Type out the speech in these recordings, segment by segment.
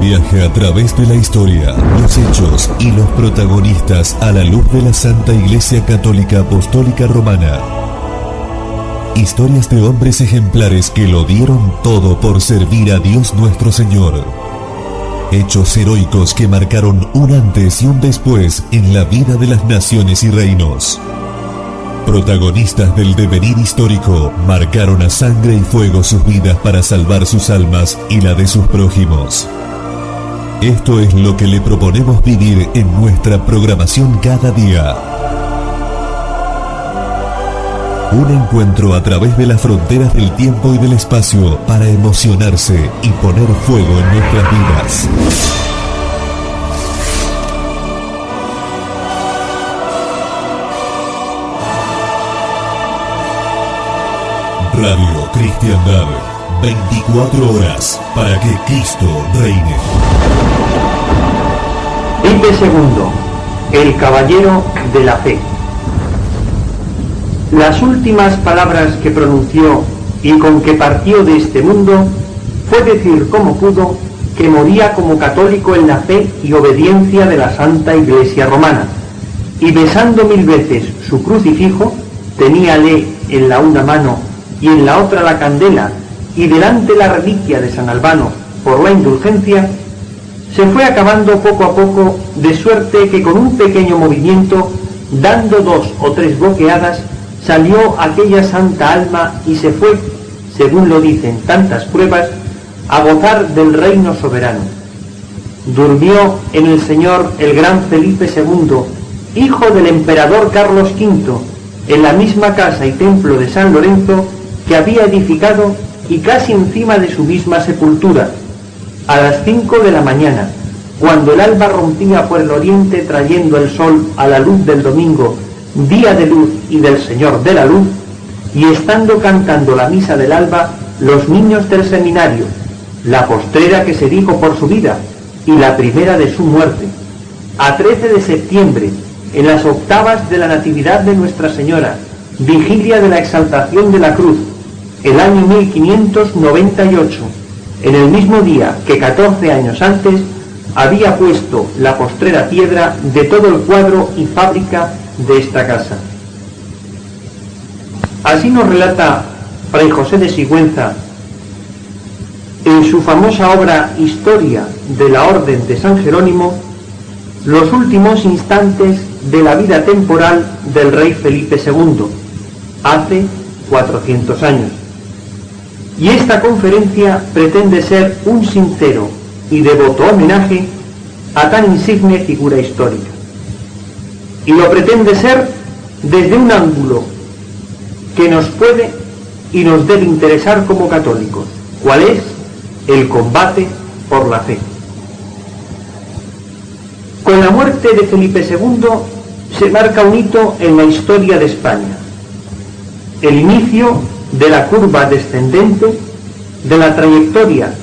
viaje a través de la historia, los hechos y los protagonistas a la luz de la Santa Iglesia Católica Apostólica Romana. Historias de hombres ejemplares que lo dieron todo por servir a Dios nuestro Señor. Hechos heroicos que marcaron un antes y un después en la vida de las naciones y reinos. Protagonistas del devenir histórico, marcaron a sangre y fuego sus vidas para salvar sus almas y la de sus prójimos. Esto es lo que le proponemos vivir en nuestra programación cada día. Un encuentro a través de las fronteras del tiempo y del espacio para emocionarse y poner fuego en nuestras vidas. Radio Cristiandad, 24 horas para que Cristo reine. Felipe II, el caballero de la fe. Las últimas palabras que pronunció y con que partió de este mundo fue decir como pudo que moría como católico en la fe y obediencia de la Santa Iglesia Romana, y besando 1000 veces su crucifijo, teníale en la una mano y en la otra la candela, y delante la reliquia de San Albano por la indulgencia, se fue acabando poco a poco, de suerte que con un pequeño movimiento, dando 2 o 3 boqueadas, salió aquella santa alma y se fue, según lo dicen tantas pruebas, a gozar del reino soberano. Durmió en el Señor el gran Felipe II, hijo del emperador Carlos V, en la misma casa y templo de San Lorenzo que había edificado, y casi encima de su misma sepultura, a las 5 de la mañana, cuando el alba rompía por el oriente trayendo el sol a la luz del domingo, día de luz y del Señor de la luz, y estando cantando la misa del alba los niños del seminario, la postrera que se dijo por su vida y la primera de su muerte, a 13 de septiembre, en las octavas de la Natividad de Nuestra Señora, vigilia de la exaltación de la cruz, el año 1598, en el mismo día que 14 años antes había puesto la postrera piedra de todo el cuadro y fábrica de esta casa. Así nos relata Fray José de Sigüenza en su famosa obra Historia de la Orden de San Jerónimo, los últimos instantes de la vida temporal del rey Felipe II, hace 400 años. Y esta conferencia pretende ser un sincero y devoto homenaje a tan insigne figura histórica. Y lo pretende ser desde un ángulo que nos puede y nos debe interesar como católicos, cuál es el combate por la fe. Con la muerte de Felipe II se marca un hito en la historia de España, el inicio de la curva descendente de la trayectoria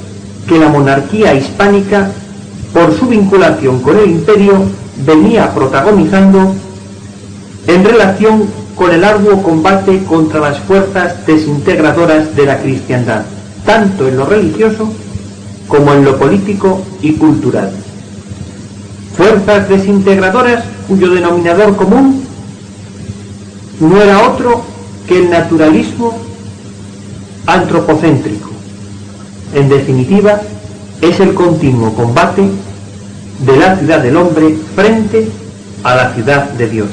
que la monarquía hispánica, por su vinculación con el imperio, venía protagonizando en relación con el arduo combate contra las fuerzas desintegradoras de la cristiandad, tanto en lo religioso como en lo político y cultural. Fuerzas desintegradoras cuyo denominador común no era otro que el naturalismo antropocéntrico. En definitiva, es el continuo combate de la ciudad del hombre frente a la ciudad de Dios.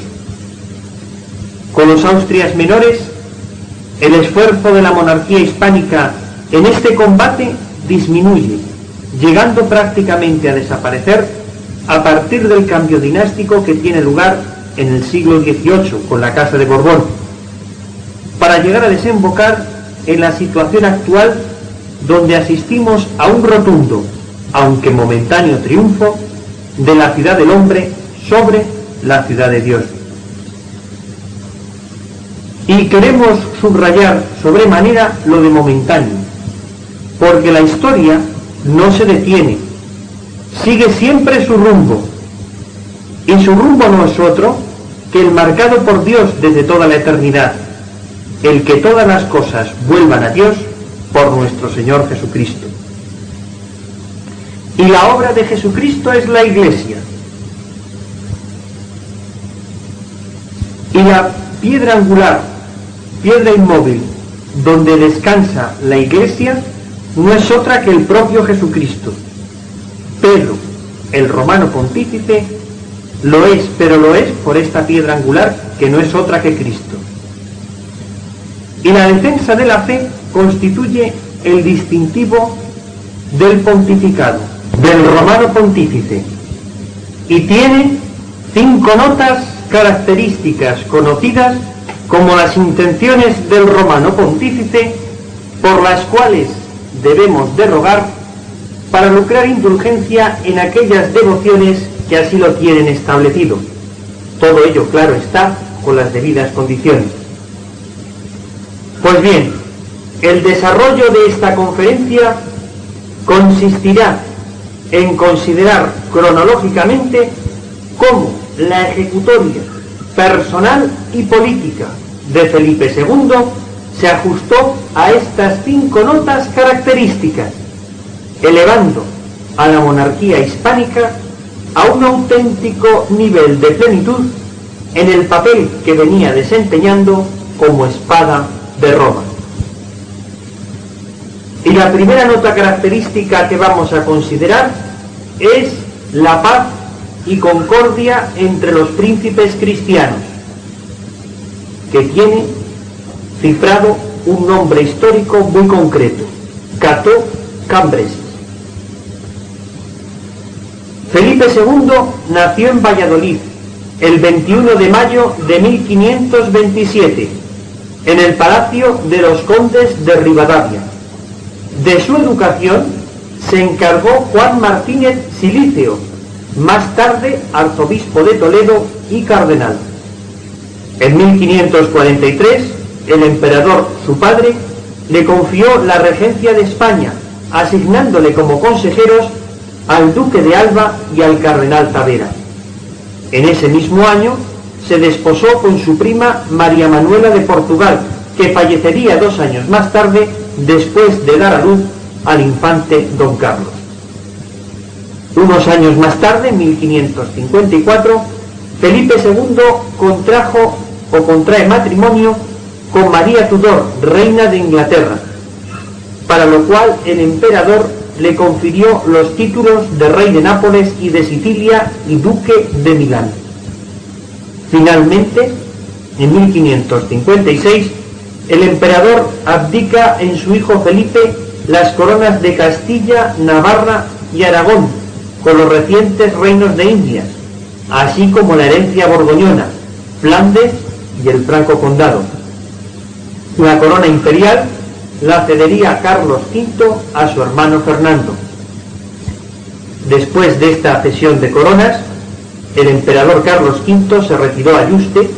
Con los Austrias menores, el esfuerzo de la monarquía hispánica en este combate disminuye, llegando prácticamente a desaparecer a partir del cambio dinástico que tiene lugar en el siglo XVIII con la Casa de Borbón, para llegar a desembocar en la situación actual, donde asistimos a un rotundo, aunque momentáneo triunfo de la ciudad del hombre sobre la ciudad de Dios. Y queremos subrayar sobremanera lo de momentáneo, porque la historia no se detiene, sigue siempre su rumbo, y su rumbo no es otro que el marcado por Dios desde toda la eternidad, el que todas las cosas vuelvan a Dios por nuestro Señor Jesucristo. Y la obra de Jesucristo es la Iglesia. Y la piedra angular, piedra inmóvil, donde descansa la Iglesia, no es otra que el propio Jesucristo. Pedro, el romano pontífice, lo es, pero lo es por esta piedra angular que no es otra que Cristo. Y la defensa de la fe constituye el distintivo del pontificado, del romano pontífice, y tiene 5 notas características conocidas como las intenciones del romano pontífice, por las cuales debemos de rogar para lucrar indulgencia en aquellas devociones que así lo tienen establecido. Todo ello, claro está, con las debidas condiciones. Pues bien, el desarrollo de esta conferencia consistirá en considerar cronológicamente cómo la ejecutoria personal y política de Felipe II se ajustó a estas 5 notas características, elevando a la monarquía hispánica a un auténtico nivel de plenitud en el papel que venía desempeñando como espada de Roma. Y la primera nota característica que vamos a considerar es la paz y concordia entre los príncipes cristianos, que tiene cifrado un nombre histórico muy concreto: Cato Cambresis. Felipe II nació en Valladolid el 21 de mayo de 1527, en el Palacio de los Condes de Rivadavia. De su educación se encargó Juan Martínez Silicio, más tarde arzobispo de Toledo y cardenal. En 1543, el emperador, su padre, le confió la regencia de España, asignándole como consejeros al duque de Alba y al cardenal Tavera. En ese mismo año se desposó con su prima María Manuela de Portugal, que fallecería 2 años más tarde, después de dar a luz al infante don Carlos. Unos años más tarde, en 1554, Felipe II contrae matrimonio con María Tudor, reina de Inglaterra, para lo cual el emperador le confirió los títulos de rey de Nápoles y de Sicilia y duque de Milán. Finalmente, en 1556, el emperador abdica en su hijo Felipe las coronas de Castilla, Navarra y Aragón, con los recientes reinos de Indias, así como la herencia borgoñona, Flandes y el Franco Condado. La corona imperial la cedería Carlos V a su hermano Fernando. Después de esta cesión de coronas, el emperador Carlos V se retiró a Yuste,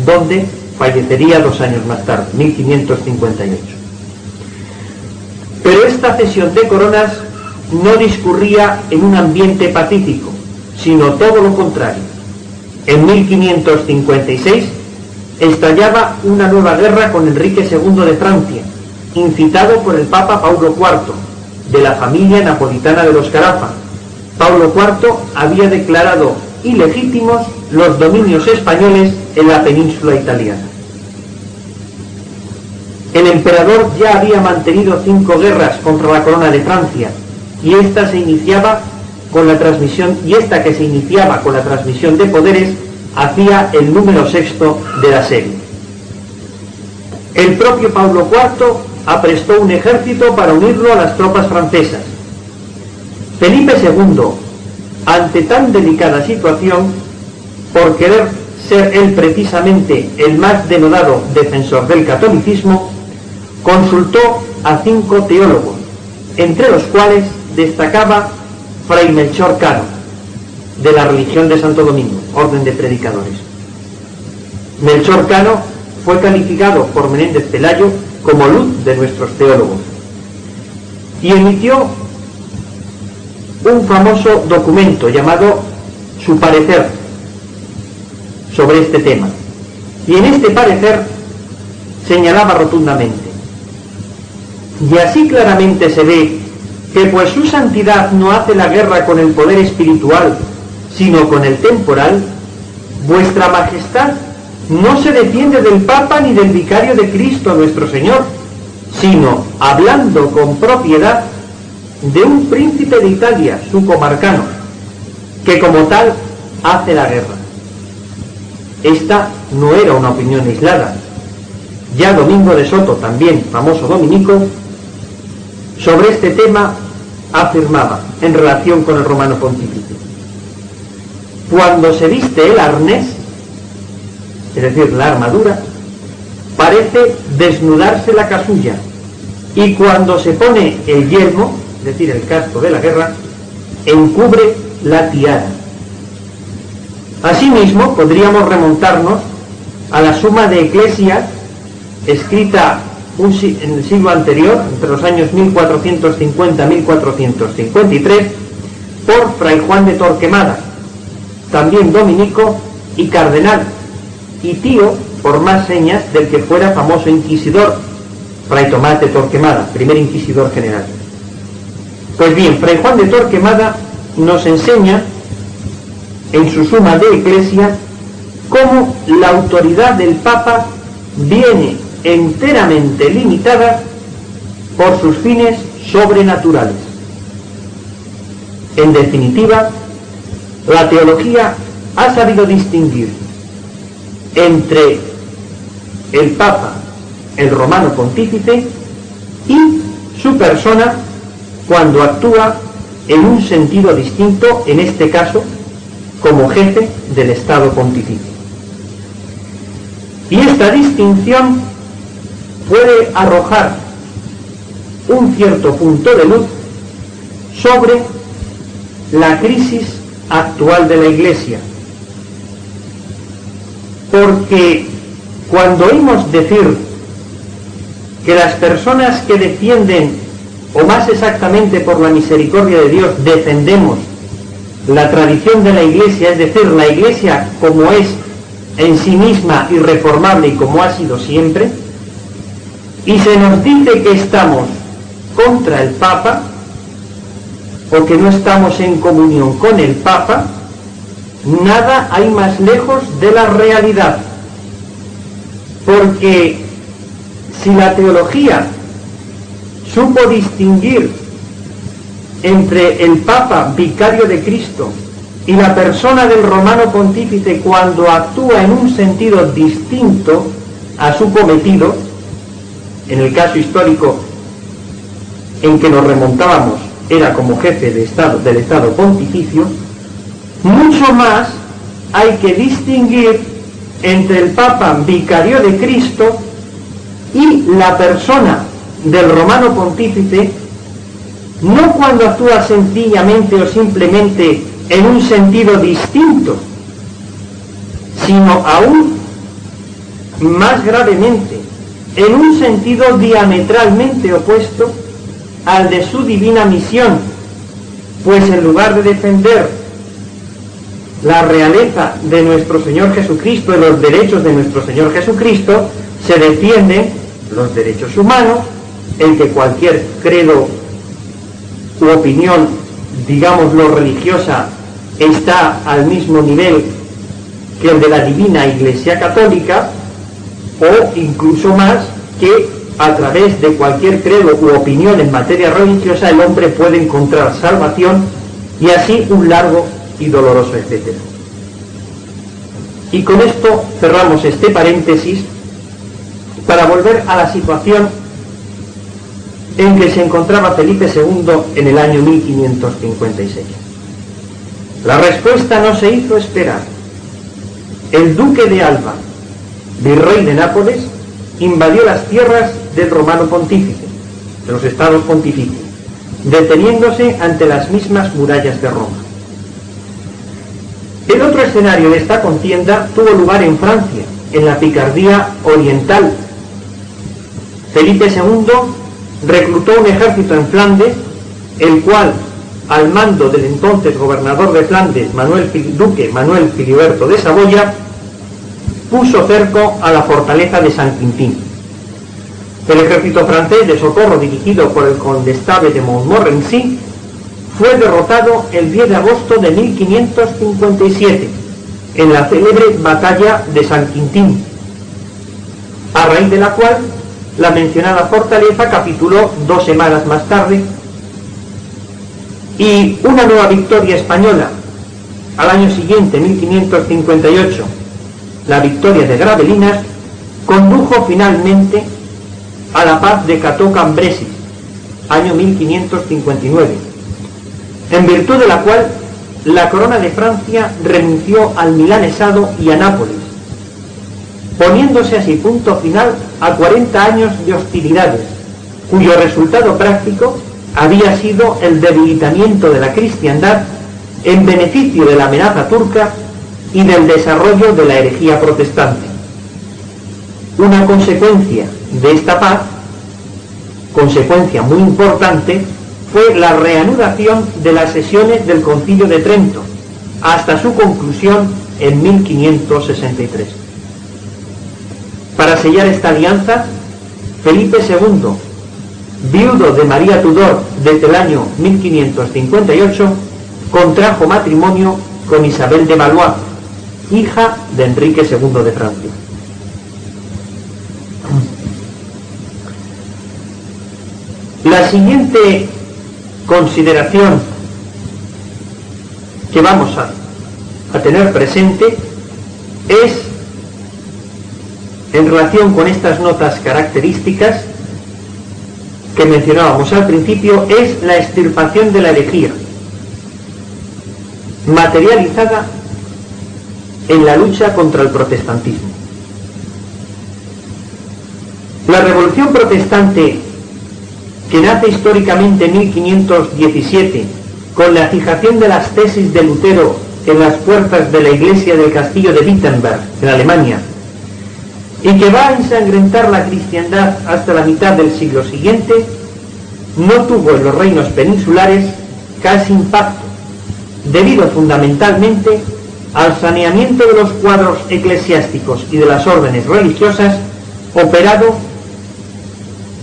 donde fallecería 2 años más tarde, 1558. Pero esta cesión de coronas no discurría en un ambiente pacífico, sino todo lo contrario. En 1556 estallaba una nueva guerra con Enrique II de Francia, incitado por el Papa Paulo IV, de la familia napolitana de los Carafa. Paulo IV había declarado ilegítimos los dominios españoles en la península italiana. El emperador ya había mantenido 5 guerras contra la corona de Francia, y esta que se iniciaba con la transmisión de poderes hacía el número 6 de la serie. El propio Paulo IV aprestó un ejército para unirlo a las tropas francesas. Felipe II, ante tan delicada situación, por querer ser él precisamente el más denodado defensor del catolicismo, consultó a 5 teólogos, entre los cuales destacaba Fray Melchor Cano, de la religión de Santo Domingo, orden de predicadores. Melchor Cano fue calificado por Menéndez Pelayo como luz de nuestros teólogos y emitió un famoso documento llamado Su Parecer sobre este tema, y en este parecer señalaba rotundamente: y así claramente se ve que pues su santidad no hace la guerra con el poder espiritual, sino con el temporal, vuestra majestad no se defiende del Papa ni del vicario de Cristo nuestro Señor, sino, hablando con propiedad, de un príncipe de Italia, su comarcano, que como tal hace la guerra. Esta no era una opinión aislada. Ya Domingo de Soto, también famoso dominico, sobre este tema afirmaba, en relación con el romano pontífice: cuando se viste el arnés, es decir, la armadura, parece desnudarse la casulla, y cuando se pone el yelmo, es decir, el casco de la guerra, encubre la tiara. Asimismo, podríamos remontarnos a la Suma de Ecclesia, escrita en el siglo anterior, entre los años 1450 y 1453, por Fray Juan de Torquemada, también dominico y cardenal, y tío, por más señas, del que fuera famoso inquisidor, Fray Tomás de Torquemada, primer inquisidor general. Pues bien, Fray Juan de Torquemada nos enseña en su Suma de Ecclesia cómo la autoridad del Papa viene enteramente limitada por sus fines sobrenaturales. En definitiva, la teología ha sabido distinguir entre el Papa, el romano pontífice, y su persona cuando actúa en un sentido distinto, en este caso, como jefe del Estado pontificio. Y esta distinción puede arrojar un cierto punto de luz sobre la crisis actual de la Iglesia, porque cuando oímos decir que las personas que defienden, o más exactamente por la misericordia de Dios, defendemos la tradición de la Iglesia, es decir, la Iglesia como es en sí misma irreformable y como ha sido siempre, y se nos dice que estamos contra el Papa, o que no estamos en comunión con el Papa, nada hay más lejos de la realidad. Porque si la teología supo distinguir entre el Papa, vicario de Cristo, y la persona del romano pontífice cuando actúa en un sentido distinto a su cometido, en el caso histórico en que nos remontábamos era como jefe de Estado, del Estado pontificio, mucho más hay que distinguir entre el Papa, vicario de Cristo, y la persona del romano pontífice, no cuando actúa sencillamente o simplemente en un sentido distinto, sino aún más gravemente, en un sentido diametralmente opuesto al de su divina misión, pues en lugar de defender la realeza de nuestro Señor Jesucristo y los derechos de nuestro Señor Jesucristo, se defienden los derechos humanos, en que cualquier credo u opinión, digámoslo religiosa, está al mismo nivel que el de la divina Iglesia Católica, o incluso más, que a través de cualquier credo u opinión en materia religiosa el hombre puede encontrar salvación, y así un largo y doloroso etcétera. Y con esto cerramos este paréntesis para volver a la situación en que se encontraba Felipe II en el año 1556. La respuesta no se hizo esperar. El duque de Alba, virrey de Nápoles, invadió las tierras del romano pontífice, de los estados pontificios, deteniéndose ante las mismas murallas de Roma. El otro escenario de esta contienda tuvo lugar en Francia, en la Picardía oriental. Felipe II reclutó un ejército en Flandes, el cual, al mando del entonces gobernador de Flandes, duque Manuel Filiberto de Saboya, puso cerco a la fortaleza de San Quintín. El ejército francés de socorro, dirigido por el condestable de Montmorency, fue derrotado el 10 de agosto de 1557 en la célebre batalla de San Quintín, a raíz de la cual la mencionada fortaleza capituló 2 semanas más tarde, y una nueva victoria española al año siguiente, 1558, la victoria de Gravelinas, condujo finalmente a la paz de Cateau-Cambrésis, año 1559, en virtud de la cual la corona de Francia renunció al milanesado y a Nápoles, poniéndose así punto final a 40 años de hostilidades, cuyo resultado práctico había sido el debilitamiento de la cristiandad en beneficio de la amenaza turca y del desarrollo de la herejía protestante. Una consecuencia de esta paz, consecuencia muy importante, fue la reanudación de las sesiones del Concilio de Trento, hasta su conclusión en 1563. Para sellar esta alianza, Felipe II, viudo de María Tudor desde el año 1558, contrajo matrimonio con Isabel de Valois, hija de Enrique II de Francia. La siguiente consideración que vamos a tener presente es, en relación con estas notas características que mencionábamos al principio, es la extirpación de la herejía, materializada en la lucha contra el protestantismo. La Revolución Protestante, que nace históricamente en 1517 con la fijación de las tesis de Lutero en las puertas de la iglesia del castillo de Wittenberg, en Alemania, y que va a ensangrentar la cristiandad hasta la mitad del siglo siguiente, no tuvo en los reinos peninsulares casi impacto, debido fundamentalmente al saneamiento de los cuadros eclesiásticos y de las órdenes religiosas operado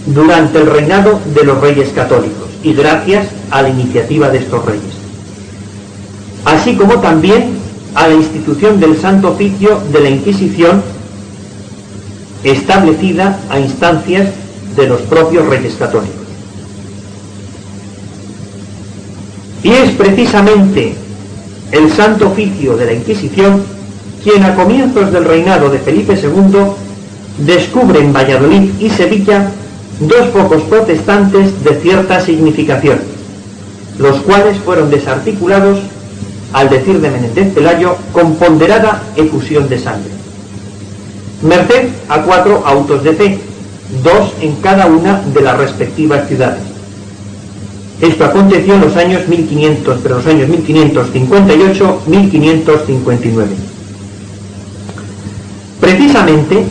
durante el reinado de los reyes católicos y gracias a la iniciativa de estos reyes, así como también a la institución del Santo Oficio de la Inquisición, establecida a instancias de los propios reyes católicos. Y es precisamente el Santo Oficio de la Inquisición quien, a comienzos del reinado de Felipe II, descubre en Valladolid y Sevilla 2 focos protestantes de cierta significación, los cuales fueron desarticulados, al decir de Menéndez Pelayo, con ponderada efusión de sangre, merced a 4 autos de fe, 2 en cada una de las respectivas ciudades. Esto aconteció en los años 1558-1559. Precisamente,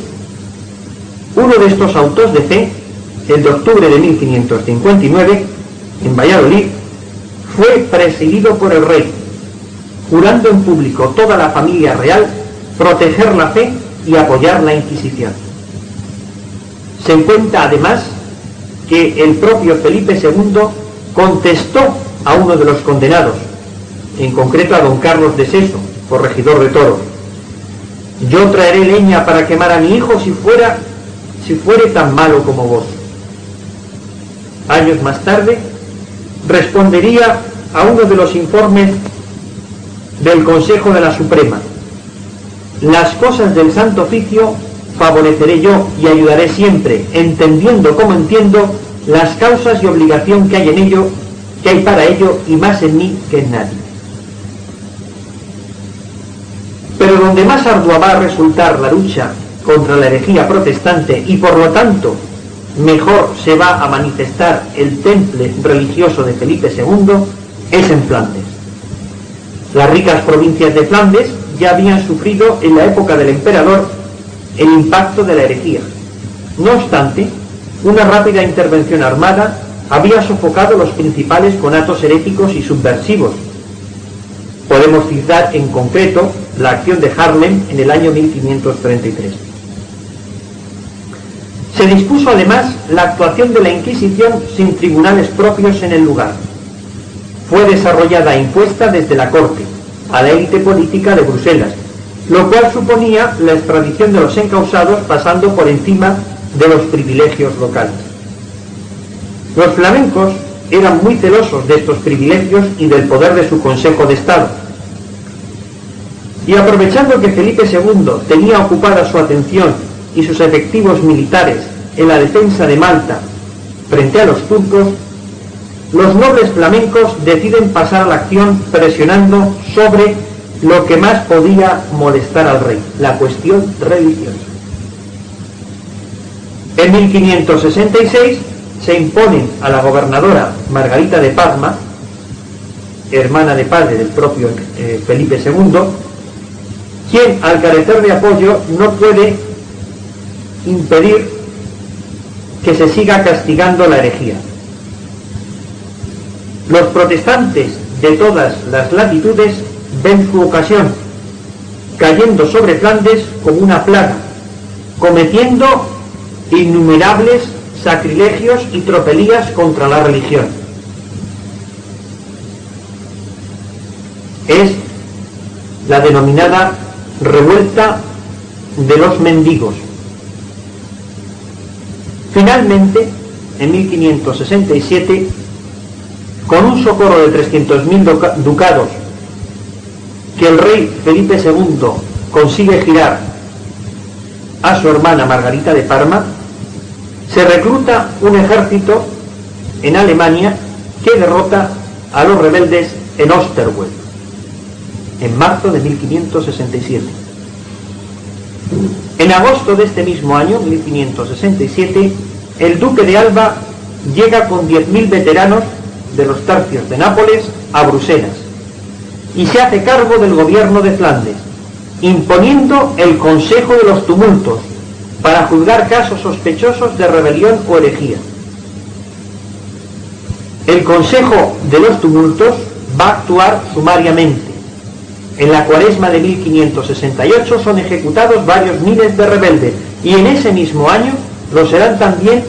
uno de estos autos de fe, el de octubre de 1559, en Valladolid, fue presidido por el rey, jurando en público toda la familia real proteger la fe y apoyar la Inquisición. Se cuenta además que el propio Felipe II contestó a uno de los condenados, en concreto a don Carlos de Seso, corregidor de toros: yo traeré leña para quemar a mi hijo si fuere tan malo como vos. Años más tarde respondería a uno de los informes del Consejo de la Suprema: las cosas del Santo Oficio favoreceré yo y ayudaré siempre, entendiendo como entiendo las causas y obligación que hay en ello, que hay para ello, y más en mí que en nadie. Pero donde más ardua va a resultar la lucha contra la herejía protestante, y por lo tanto mejor se va a manifestar el temple religioso de Felipe II, es en Flandes. Las ricas provincias de Flandes ya habían sufrido en la época del emperador el impacto de la herejía. No obstante, una rápida intervención armada había sofocado los principales conatos heréticos y subversivos. Podemos citar en concreto la acción de Haarlem en el año 1533. Se dispuso además la actuación de la Inquisición sin tribunales propios en el lugar. Fue desarrollada e impuesta desde la corte a la élite política de Bruselas, lo cual suponía la extradición de los encausados pasando por encima de los privilegios locales. Los flamencos eran muy celosos de estos privilegios y del poder de su Consejo de Estado. Y aprovechando que Felipe II tenía ocupada su atención y sus efectivos militares en la defensa de Malta frente a los turcos, los nobles flamencos deciden pasar a la acción presionando sobre lo que más podía molestar al rey, la cuestión religiosa. En 1566 se imponen a la gobernadora Margarita de Parma, hermana de padre del propio Felipe II, quien al carecer de apoyo no puede impedir que se siga castigando la herejía. Los protestantes de todas las latitudes ven su ocasión, cayendo sobre Flandes como una plaga, cometiendo innumerables sacrilegios y tropelías contra la religión. Es la denominada revuelta de los mendigos. Finalmente, en 1567, con un socorro de 300.000 ducados que el rey Felipe II consigue girar a su hermana Margarita de Parma, se recluta un ejército en Alemania que derrota a los rebeldes en Osterwald en marzo de 1567. En agosto de este mismo año, 1567, el duque de Alba llega con 10.000 veteranos de los tercios de Nápoles a Bruselas y se hace cargo del gobierno de Flandes, imponiendo el Consejo de los Tumultos para juzgar casos sospechosos de rebelión o herejía. El Consejo de los Tumultos va a actuar sumariamente. En la Cuaresma de 1568 son ejecutados varios miles de rebeldes y en ese mismo año lo serán también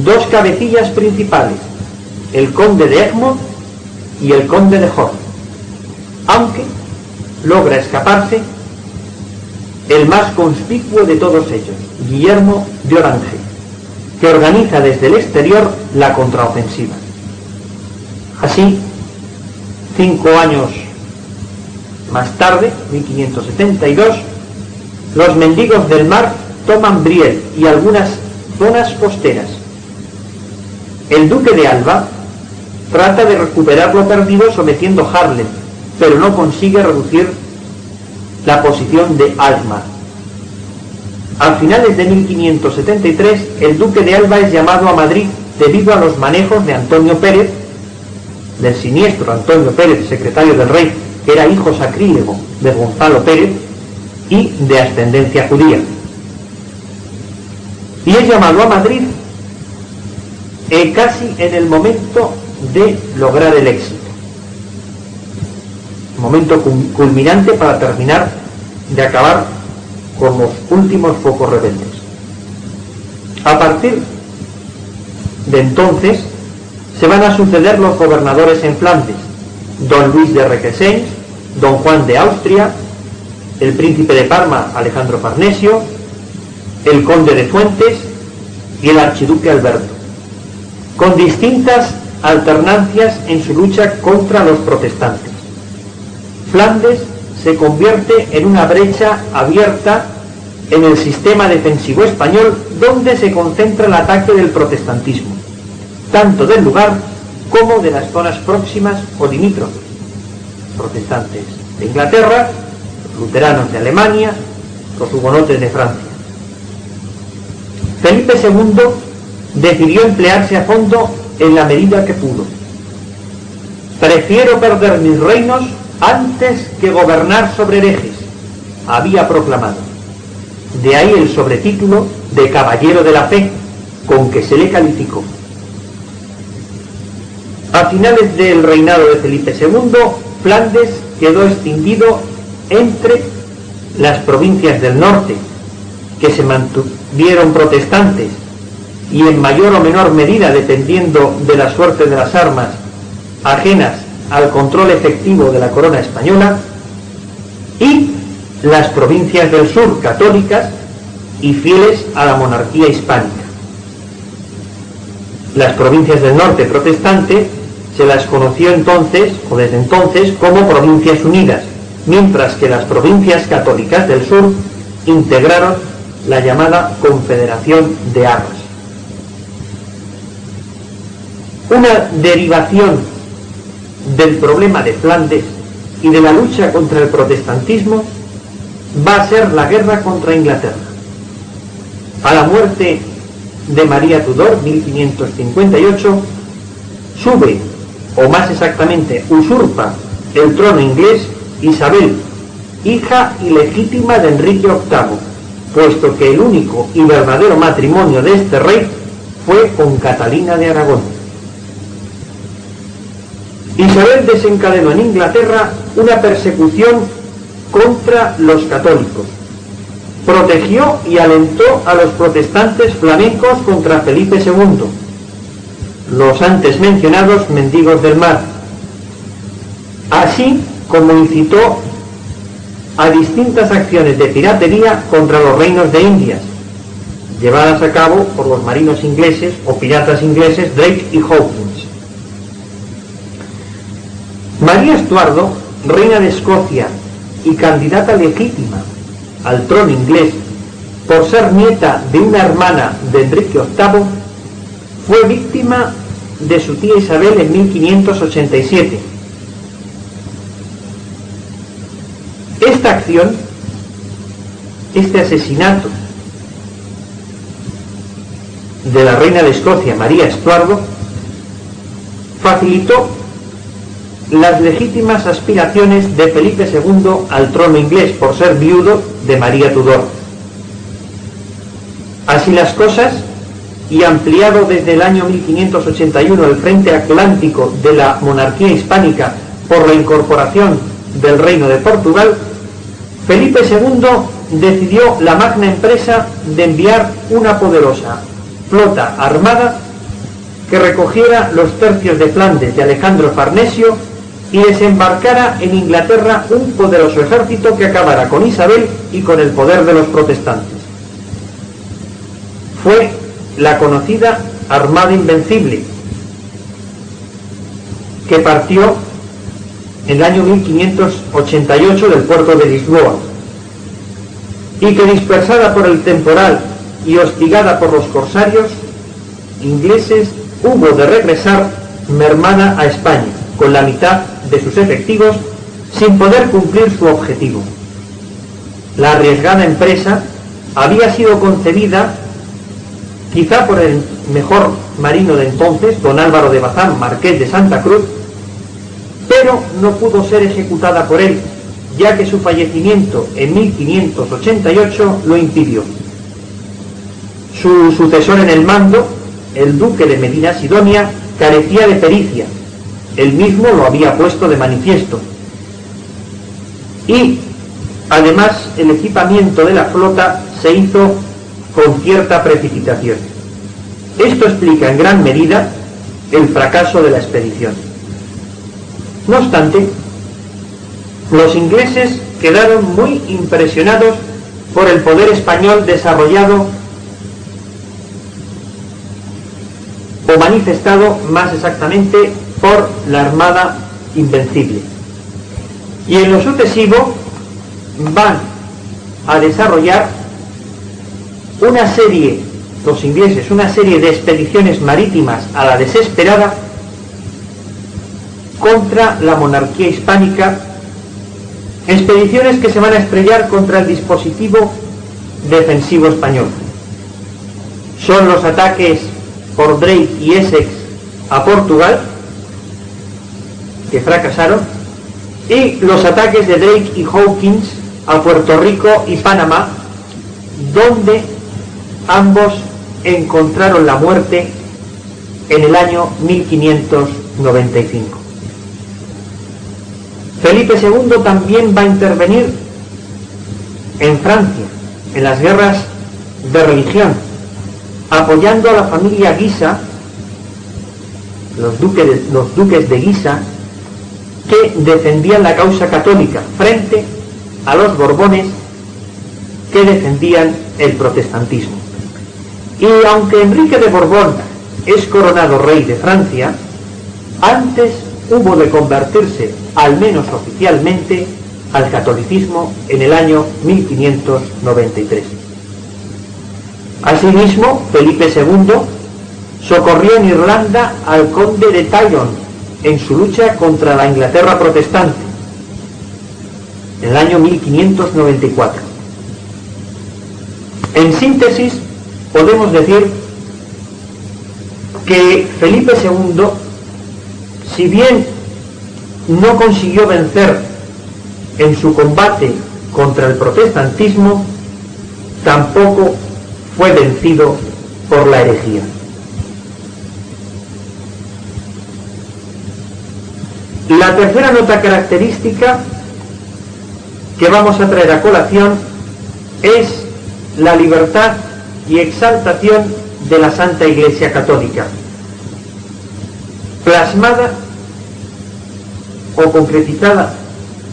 dos cabecillas principales, el conde de Egmont y el conde de Horn, aunque logra escaparse el más conspicuo de todos ellos, Guillermo de Orange, que organiza desde el exterior la contraofensiva. Así, 5 años más tarde, 1572, los mendigos del mar toman Briel y algunas zonas costeras. El duque de Alba trata de recuperar lo perdido sometiendo Haarlem, pero no consigue reducir la posición de Alkmaar. A finales de 1573, el duque de Alba es llamado a Madrid debido a los manejos de Antonio Pérez, del siniestro Antonio Pérez, secretario del rey, que era hijo sacrílego de Gonzalo Pérez y de ascendencia judía. Y es llamado a Madrid casi en el momento de lograr el éxito. Momento culminante para terminar de acabar con los últimos focos rebeldes. A partir de entonces se van a suceder los gobernadores en Flandes: don Luis de Requesens, don Juan de Austria, el príncipe de Parma Alejandro Farnesio, el conde de Fuentes y el archiduque Alberto, con distintas alternancias en su lucha contra los protestantes. Flandes se convierte en una brecha abierta en el sistema defensivo español, donde se concentra el ataque del protestantismo, tanto del lugar como de las zonas próximas o limítrofes: protestantes de Inglaterra, los luteranos de Alemania, los hugonotes de Francia. Felipe II decidió emplearse a fondo en la medida que pudo. Prefiero perder mis reinos antes que gobernar sobre herejes, había proclamado. De ahí el sobretítulo de Caballero de la Fe con que se le calificó. A finales del reinado de Felipe II, Flandes quedó extinguido entre las provincias del norte, que se mantuvieron protestantes y en mayor o menor medida, dependiendo de la suerte de las armas, ajenas al control efectivo de la corona española, y las provincias del sur católicas y fieles a la monarquía hispánica. Las provincias del norte protestantes se las conoció entonces, o desde entonces, como Provincias Unidas, mientras que las provincias católicas del sur integraron la llamada Confederación de Arras. Una derivación del problema de Flandes y de la lucha contra el protestantismo va a ser la guerra contra Inglaterra. A la muerte de María Tudor, 1558, sube, o más exactamente usurpa, el trono inglés Isabel, hija ilegítima de Enrique VIII, puesto que el único y verdadero matrimonio de este rey fue con Catalina de Aragón. Isabel desencadenó en Inglaterra una persecución contra los católicos. Protegió y alentó a los protestantes flamencos contra Felipe II, los antes mencionados mendigos del mar, así como incitó a distintas acciones de piratería contra los reinos de Indias, llevadas a cabo por los marinos ingleses o piratas ingleses Drake y Hawkins. María Estuardo, reina de Escocia y candidata legítima al trono inglés por ser nieta de una hermana de Enrique VIII, fue víctima de su tía Isabel en 1587. Esta acción, este asesinato de la reina de Escocia, María Estuardo, facilitó las legítimas aspiraciones de Felipe II al trono inglés por ser viudo de María Tudor. Así las cosas, y ampliado desde el año 1581 el frente atlántico de la monarquía hispánica por la incorporación del Reino de Portugal, Felipe II decidió la magna empresa de enviar una poderosa flota armada que recogiera los tercios de Flandes de Alejandro Farnesio y desembarcara en Inglaterra un poderoso ejército que acabara con Isabel y con el poder de los protestantes. Fue la conocida Armada Invencible, que partió en el año 1588 del puerto de Lisboa, y que, dispersada por el temporal y hostigada por los corsarios ingleses, hubo de regresar mermada a España, con la mitad de sus efectivos, sin poder cumplir su objetivo. La arriesgada empresa había sido concebida quizá por el mejor marino de entonces, don Álvaro de Bazán, marqués de Santa Cruz, pero no pudo ser ejecutada por él, ya que su fallecimiento en 1588 lo impidió. Su sucesor en el mando, el duque de Medina Sidonia, carecía de pericia, él mismo lo había puesto de manifiesto, y además el equipamiento de la flota se hizo con cierta precipitación. Esto explica en gran medida el fracaso de la expedición. No obstante, los ingleses quedaron muy impresionados por el poder español desarrollado o manifestado más exactamente por la Armada Invencible. Y en lo sucesivo van a desarrollar los ingleses, una serie de expediciones marítimas a la desesperada contra la monarquía hispánica, expediciones que se van a estrellar contra el dispositivo defensivo español. Son los ataques por Drake y Essex a Portugal, que fracasaron, y los ataques de Drake y Hawkins a Puerto Rico y Panamá, donde ambos encontraron la muerte en el año 1595. Felipe II también va a intervenir en Francia, en las guerras de religión, apoyando a la familia Guisa, los duques de Guisa, que defendían la causa católica frente a los Borbones, que defendían el protestantismo. Y aunque Enrique de Borbón es coronado rey de Francia, antes hubo de convertirse, al menos oficialmente, al catolicismo en el año 1593. Asimismo, Felipe II socorrió en Irlanda al conde de Tyrone en su lucha contra la Inglaterra protestante en el año 1594. En síntesis, podemos decir que Felipe II, si bien no consiguió vencer en su combate contra el protestantismo, tampoco fue vencido por la herejía. La tercera nota característica que vamos a traer a colación es la libertad y exaltación de la Santa Iglesia Católica, plasmada o concretizada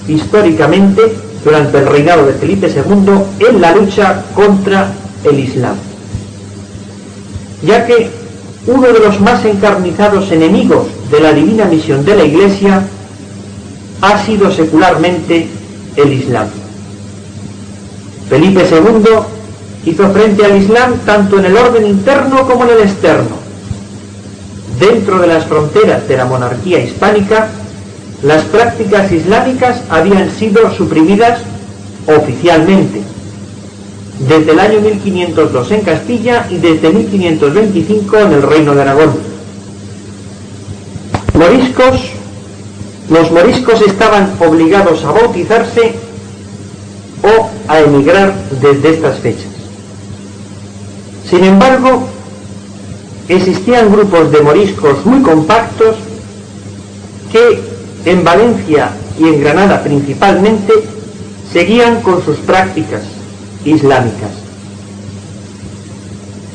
históricamente durante el reinado de Felipe II en la lucha contra el Islam, ya que uno de los más encarnizados enemigos de la divina misión de la Iglesia ha sido secularmente el Islam. Felipe II hizo frente al Islam tanto en el orden interno como en el externo. Dentro de las fronteras de la monarquía hispánica, las prácticas islámicas habían sido suprimidas oficialmente desde el año 1502 en Castilla y desde 1525 en el Reino de Aragón. Los moriscos estaban obligados a bautizarse o a emigrar desde estas fechas. Sin embargo, existían grupos de moriscos muy compactos que en Valencia y en Granada principalmente seguían con sus prácticas islámicas.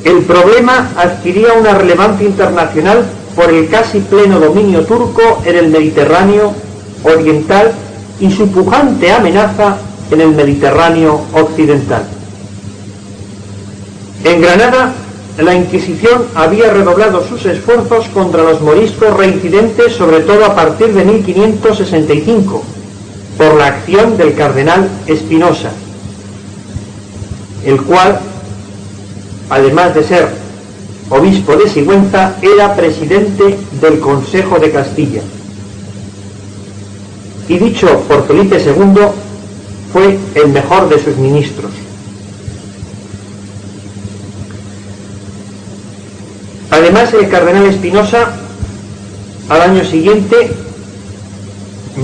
El problema adquiría una relevancia internacional por el casi pleno dominio turco en el Mediterráneo oriental y su pujante amenaza en el Mediterráneo occidental. En Granada, la Inquisición había redoblado sus esfuerzos contra los moriscos reincidentes, sobre todo a partir de 1565, por la acción del cardenal Espinosa, el cual, además de ser obispo de Sigüenza, era presidente del Consejo de Castilla. Y dicho por Felipe II, fue el mejor de sus ministros. Además, el cardenal Espinosa, al año siguiente,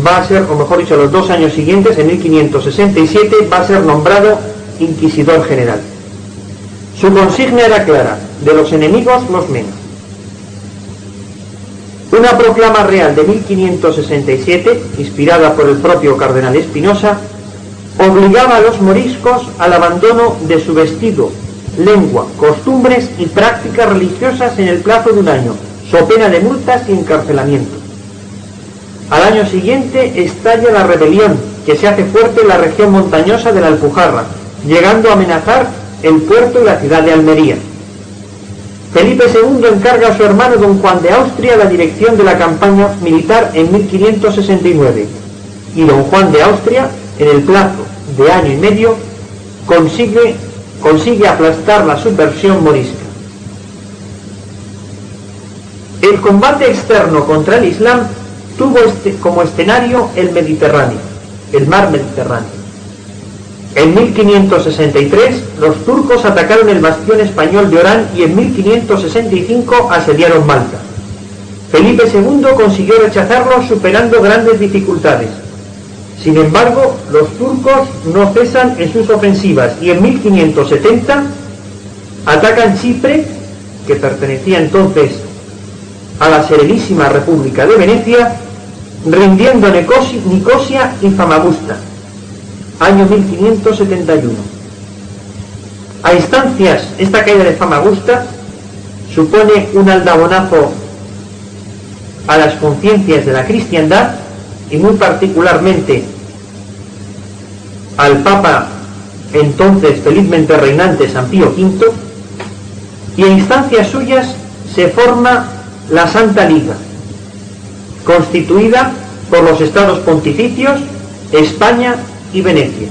va a ser, o mejor dicho, los 2 años siguientes, en 1567, va a ser nombrado inquisidor general. Su consigna era clara: de los enemigos los menos. Una proclama real de 1567, inspirada por el propio cardenal Espinosa, obligaba a los moriscos al abandono de su vestido, lengua, costumbres y prácticas religiosas en el plazo de 1 año, so pena de multas y encarcelamiento. Al año siguiente estalla la rebelión, que se hace fuerte en la región montañosa de la Alpujarra, llegando a amenazar el puerto y la ciudad de Almería. Felipe II encarga a su hermano don Juan de Austria la dirección de la campaña militar en 1569, y don Juan de Austria, en el plazo de 1 año y medio, consigue aplastar la subversión morisca. El combate externo contra el Islam tuvo como escenario el Mediterráneo, el mar Mediterráneo. En 1563 los turcos atacaron el bastión español de Orán y en 1565 asediaron Malta. Felipe II consiguió rechazarlos superando grandes dificultades. Sin embargo, los turcos no cesan en sus ofensivas y en 1570 atacan Chipre, que pertenecía entonces a la Serenísima República de Venecia, rindiendo Nicosia y Famagusta, año 1571. A instancias, esta caída de Famagusta supone un aldabonazo a las conciencias de la cristiandad y muy particularmente al Papa entonces felizmente reinante San Pío V, y a instancias suyas se forma la Santa Liga, constituida por los estados pontificios, España y Venecia.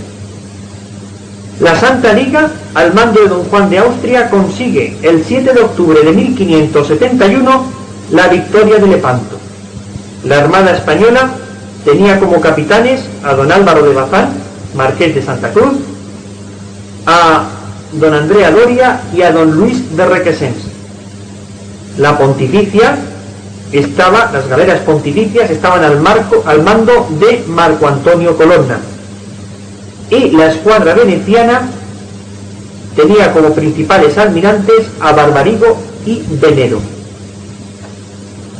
La Santa Liga, al mando de don Juan de Austria, consigue el 7 de octubre de 1571 la victoria de Lepanto. La Armada Española tenía como capitanes a don Álvaro de Bazán, marqués de Santa Cruz, a don Andrea Doria y a don Luis de Requesens. La pontificia las galeras pontificias estaban al mando de Marco Antonio Colonna, y la escuadra veneciana tenía como principales almirantes a Barbarigo y Venero.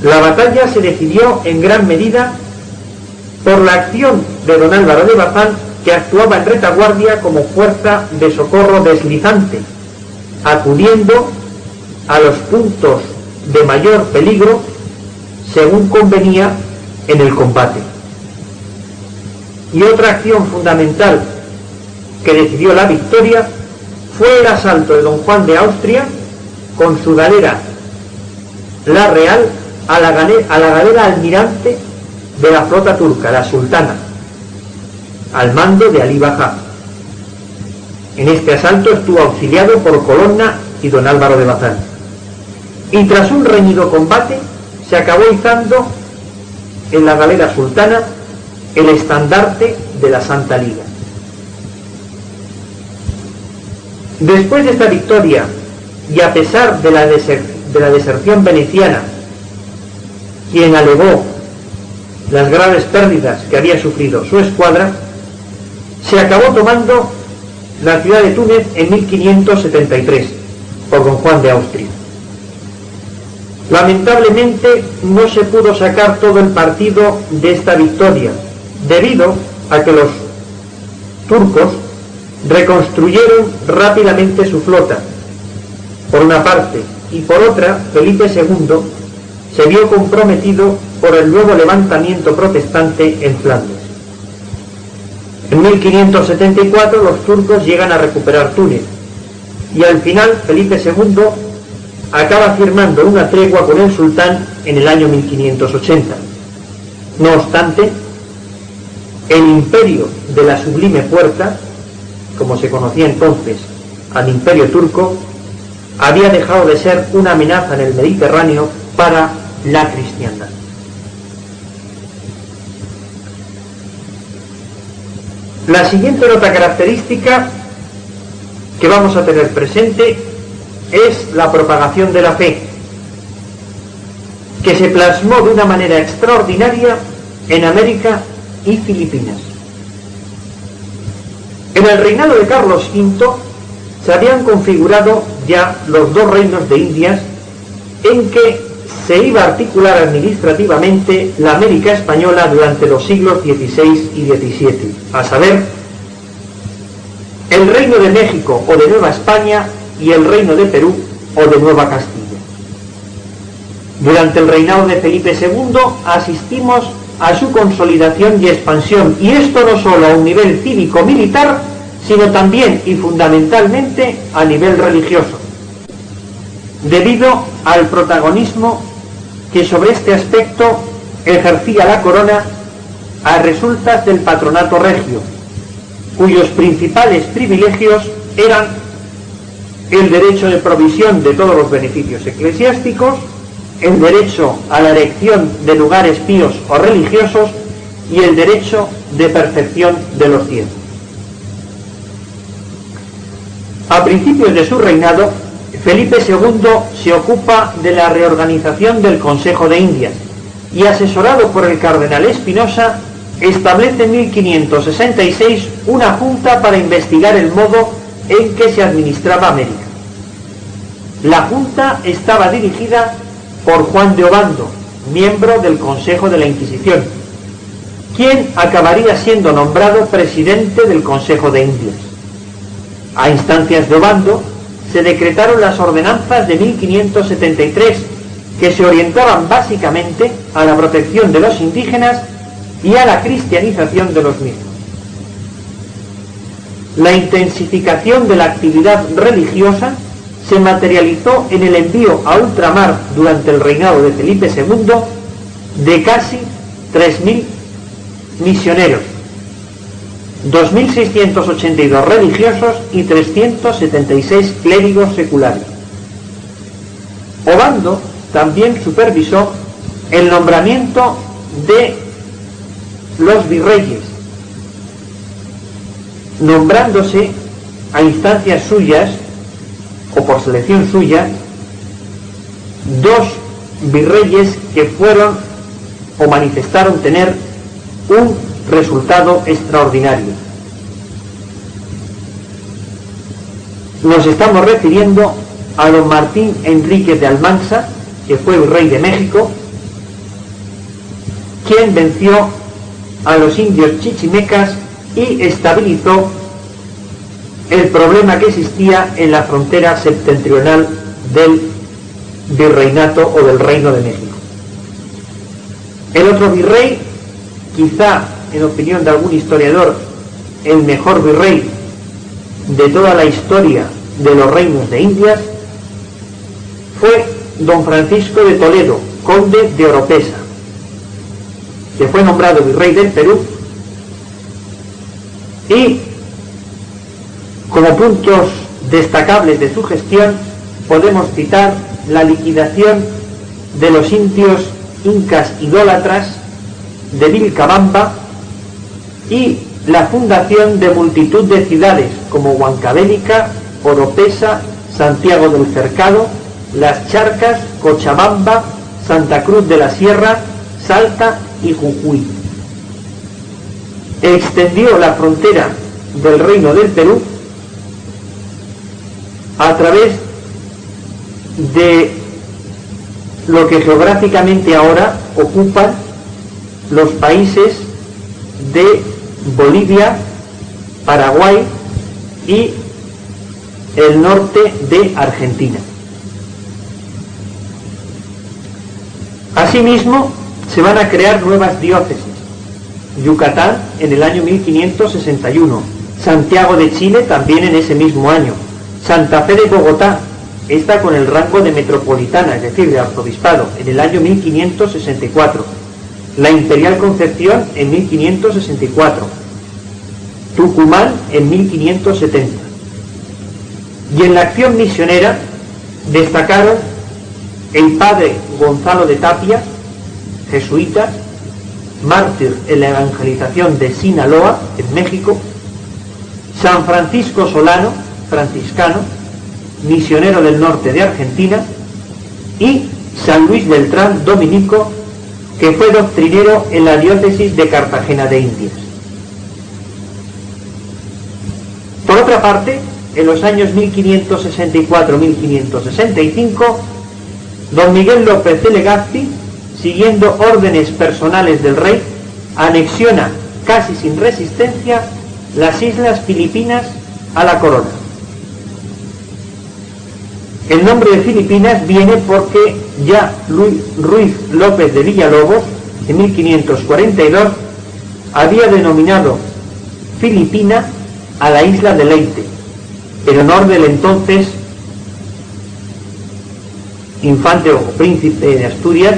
La batalla se decidió en gran medida por la acción de don Álvaro de Bazán, que actuaba en retaguardia como fuerza de socorro deslizante, acudiendo a los puntos de mayor peligro según convenía en el combate. Y otra acción fundamental que decidió la victoria fue el asalto de don Juan de Austria con su galera La Real a la galera almirante de la flota turca, la Sultana, al mando de Alí Bajá. En este asalto estuvo auxiliado por Colonna y don Álvaro de Bazán, y tras un reñido combate se acabó izando en la galera Sultana el estandarte de la Santa Liga. Después de esta victoria, y a pesar de la deserción veneciana, quien alegó las graves pérdidas que había sufrido su escuadra, se acabó tomando la ciudad de Túnez en 1573 por don Juan de Austria. Lamentablemente no se pudo sacar todo el partido de esta victoria, debido a que los turcos reconstruyeron rápidamente su flota, por una parte, y por otra, Felipe II se vio comprometido por el nuevo levantamiento protestante en Flandes. En 1574 los turcos llegan a recuperar Túnez, y al final Felipe II acaba firmando una tregua con el sultán en el año 1580. No obstante, el imperio de la Sublime Puerta, como se conocía entonces al imperio turco, había dejado de ser una amenaza en el Mediterráneo para la cristiandad. La siguiente nota característica que vamos a tener presente es la propagación de la fe, que se plasmó de una manera extraordinaria en América y Filipinas. En el reinado de Carlos V se habían configurado ya los dos reinos de Indias, en que se iba a articular administrativamente la América española durante los siglos XVI y XVII, a saber, el reino de México o de Nueva España y el reino de Perú o de Nueva Castilla. Durante el reinado de Felipe II asistimos a su consolidación y expansión, y esto no solo a un nivel cívico-militar, sino también y fundamentalmente a nivel religioso, debido al protagonismo que sobre este aspecto ejercía la corona a resultas del patronato regio, cuyos principales privilegios eran el derecho de provisión de todos los beneficios eclesiásticos, el derecho a la erección de lugares píos o religiosos y el derecho de perfección de los diezmos. A principios de su reinado, Felipe II se ocupa de la reorganización del Consejo de Indias y, asesorado por el cardenal Espinosa, establece en 1566 una junta para investigar el modo en que se administraba América. La junta estaba dirigida por Juan de Obando, miembro del Consejo de la Inquisición, quien acabaría siendo nombrado presidente del Consejo de Indias. A instancias de Obando se decretaron las ordenanzas de 1573, que se orientaban básicamente a la protección de los indígenas y a la cristianización de los mismos. La intensificación de la actividad religiosa se materializó en el envío a ultramar durante el reinado de Felipe II de casi 3.000 misioneros, 2.682 religiosos y 376 clérigos seculares. Obando también supervisó el nombramiento de los virreyes, nombrándose a instancias suyas o por selección suya 2 virreyes que fueron o manifestaron tener un resultado extraordinario. Nos estamos refiriendo a don Martín Enríquez de Almansa, que fue virrey de México, quien venció a los indios chichimecas y estabilizó el problema que existía en la frontera septentrional del virreinato o del Reino de México. El otro virrey, quizá en opinión de algún historiador, el mejor virrey de toda la historia de los reinos de Indias, fue don Francisco de Toledo, conde de Oropesa, que fue nombrado virrey del Perú, y como puntos destacables de su gestión podemos citar la liquidación de los indios incas idólatras de Vilcabamba y la fundación de multitud de ciudades como Huancavelica, Oropesa, Santiago del Cercado, Las Charcas, Cochabamba, Santa Cruz de la Sierra, Salta y Jujuy. Extendió la frontera del Reino del Perú a través de lo que geográficamente ahora ocupan los países de Bolivia, Paraguay y el norte de Argentina. Asimismo, se van a crear nuevas diócesis. Yucatán en el año 1561, Santiago de Chile también en ese mismo año, Santa Fe de Bogotá, esta con el rango de metropolitana, es decir, de arzobispado, en el año 1564, la Imperial Concepción en 1564, Tucumán en 1570. Y en la acción misionera destacaron el padre Gonzalo de Tapia, jesuita, mártir en la evangelización de Sinaloa, en México, San Francisco Solano, franciscano, misionero del norte de Argentina, y San Luis Beltrán, dominico, que fue doctrinero en la diócesis de Cartagena de Indias. Por otra parte, en los años 1564-1565, don Miguel López de Legazpi, siguiendo órdenes personales del rey, anexiona casi sin resistencia las islas Filipinas a la corona. El nombre de Filipinas viene porque ya Ruiz López de Villalobos, en 1542, había denominado Filipina a la isla de Leyte, en honor del entonces infante o príncipe de Asturias,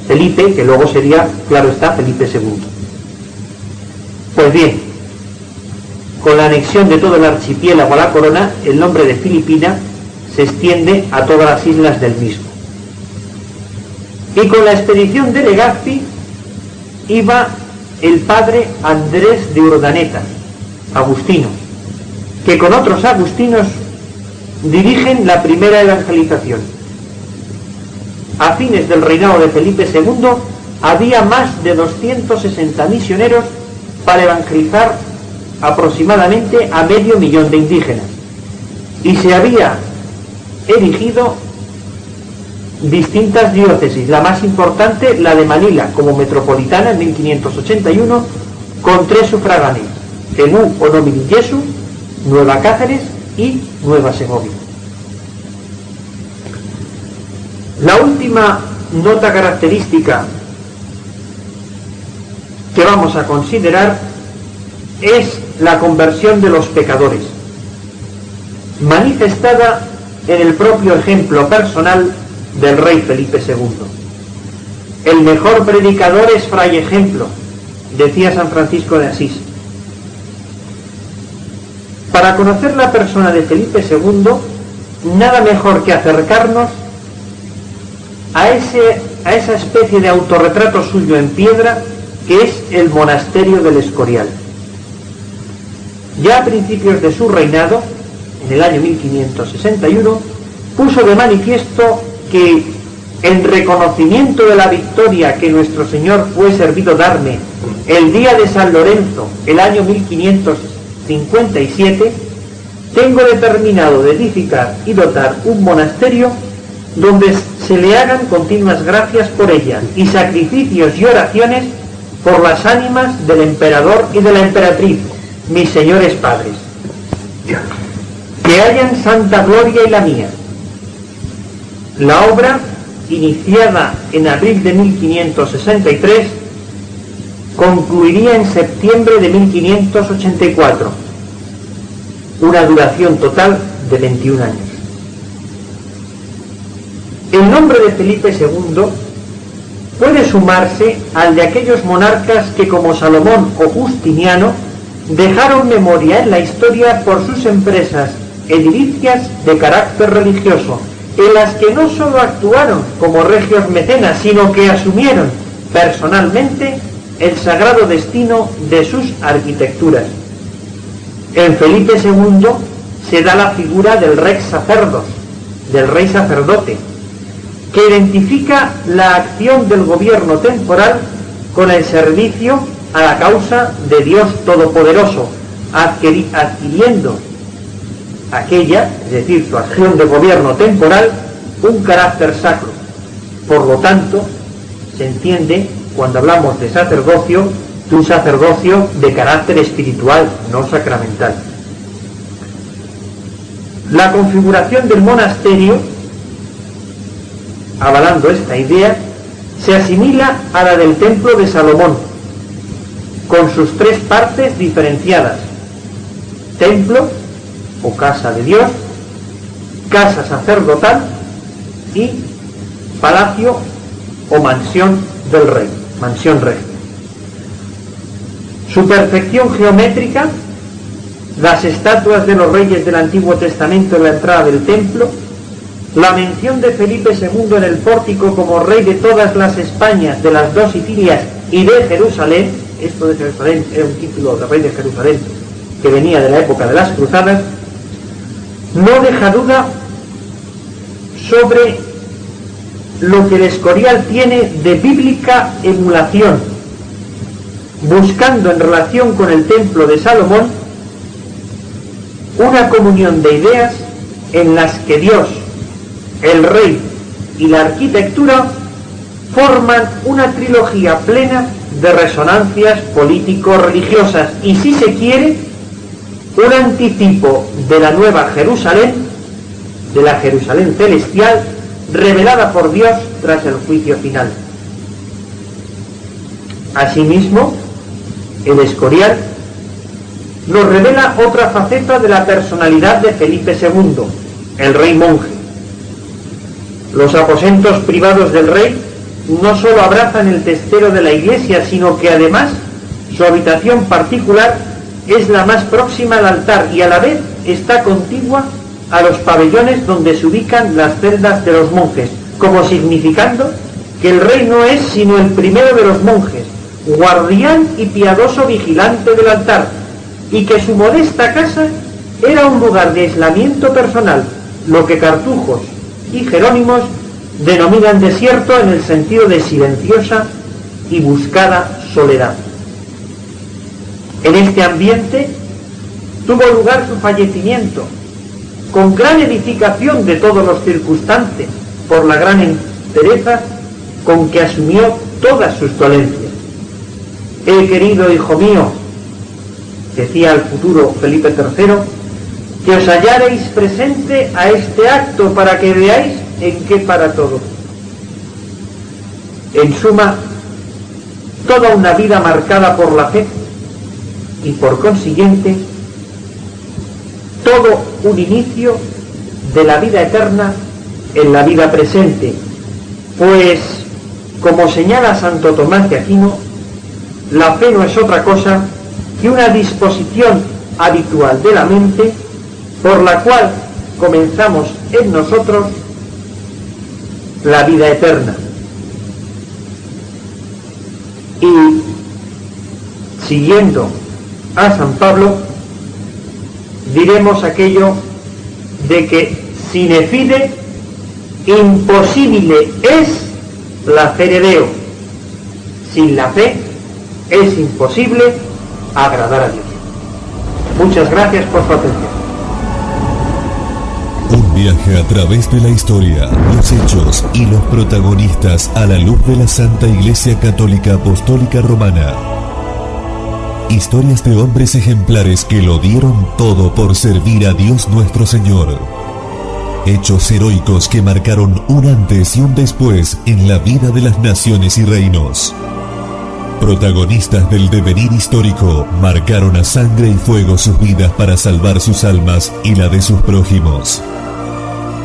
Felipe, que luego sería, claro está, Felipe II. Pues bien, con la anexión de todo el archipiélago a la corona, el nombre de Filipina se extiende a todas las islas del mismo. Y con la expedición de Legazpi iba el padre Andrés de Urdaneta, agustino, que con otros agustinos dirigen la primera evangelización. A fines del reinado de Felipe II había más de 260 misioneros para evangelizar aproximadamente a 500.000 de indígenas, y se había erigido distintas diócesis, la más importante, la de Manila, como metropolitana en 1581, con 3 sufragáneos: Cemú o Nominiyesu, Nueva Cáceres y Nueva Segovia. La última nota característica que vamos a considerar es la conversión de los pecadores, manifestada en el propio ejemplo personal del rey Felipe II. El mejor predicador es fray ejemplo, decía San Francisco de Asís. Para conocer la persona de Felipe II, nada mejor que acercarnos a esa especie de autorretrato suyo en piedra que es el monasterio del Escorial. Ya a principios de su reinado, en el año 1561, puso de manifiesto que, en reconocimiento de la victoria que nuestro Señor fue servido darme el día de San Lorenzo, el año 1557, tengo determinado de edificar y dotar un monasterio donde se le hagan continuas gracias por ella y sacrificios y oraciones por las ánimas del emperador y de la emperatriz, mis señores padres, que hayan santa gloria y la mía. La obra, iniciada en abril de 1563, concluiría en septiembre de 1584, una duración total de 21 años. El nombre de Felipe II puede sumarse al de aquellos monarcas que, como Salomón o Justiniano, dejaron memoria en la historia por sus empresas edilicias de carácter religioso, en las que no solo actuaron como regios mecenas, sino que asumieron personalmente el sagrado destino de sus arquitecturas. En Felipe II se da la figura del rex sacerdos, del rey sacerdote, que identifica la acción del gobierno temporal con el servicio a la causa de Dios Todopoderoso, adquiriendo aquella, es decir, su acción de gobierno temporal, un carácter sacro. Por lo tanto, se entiende, cuando hablamos de sacerdocio, un sacerdocio de carácter espiritual, no sacramental. La configuración del monasterio, avalando esta idea, se asimila a la del templo de Salomón, con sus tres partes diferenciadas: templo o casa de Dios, casa sacerdotal y palacio o mansión del rey, mansión regia. Su perfección geométrica, las estatuas de los reyes del Antiguo Testamento en la entrada del templo, la mención de Felipe II en el pórtico como rey de todas las Españas, de las dos Sicilias y de Jerusalén. Esto de Jerusalén era un título de rey de Jerusalén que venía de la época de las cruzadas. No deja duda sobre lo que el Escorial tiene de bíblica emulación, buscando en relación con el templo de Salomón una comunión de ideas en las que Dios, el rey y la arquitectura forman una trilogía plena de resonancias político-religiosas y, si se quiere, un anticipo de la nueva Jerusalén, de la Jerusalén celestial, revelada por Dios tras el juicio final. Asimismo, el Escorial nos revela otra faceta de la personalidad de Felipe II, el rey monje. Los aposentos privados del rey no solo abrazan el testero de la iglesia, sino que además su habitación particular es la más próxima al altar y a la vez está contigua a los pabellones donde se ubican las celdas de los monjes, como significando que el rey no es sino el primero de los monjes, guardián y piadoso vigilante del altar, y que su modesta casa era un lugar de aislamiento personal, lo que cartujos y jerónimos denominan desierto en el sentido de silenciosa y buscada soledad. En este ambiente tuvo lugar su fallecimiento, con gran edificación de todos los circunstantes, por la gran entereza con que asumió todas sus dolencias. He querido, hijo mío, decía al futuro Felipe III, que os hallareis presente a este acto para que veáis en qué para todo. En suma, toda una vida marcada por la fe y por consiguiente todo un inicio de la vida eterna en la vida presente, pues como señala Santo Tomás de Aquino, la fe no es otra cosa que una disposición habitual de la mente por la cual comenzamos en nosotros la vida eterna. Y siguiendo a San Pablo, diremos aquello de que sine fide imposible es la fere Deo. Sin la fe es imposible agradar a Dios. Muchas gracias por su atención. Un viaje a través de la historia, los hechos y los protagonistas a la luz de la Santa Iglesia Católica Apostólica Romana. Historias de hombres ejemplares que lo dieron todo por servir a Dios nuestro Señor. Hechos heroicos que marcaron un antes y un después en la vida de las naciones y reinos. Protagonistas del devenir histórico, marcaron a sangre y fuego sus vidas para salvar sus almas y la de sus prójimos.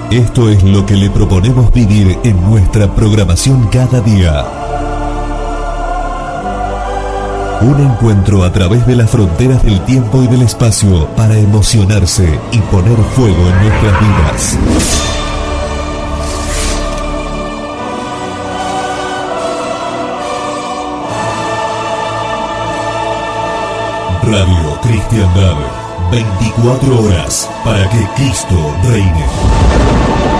Esto es lo que le proponemos vivir en nuestra programación cada día. Un encuentro a través de las fronteras del tiempo y del espacio para emocionarse y poner fuego en nuestras vidas. Radio Cristiandad, 24 horas para que Cristo reine.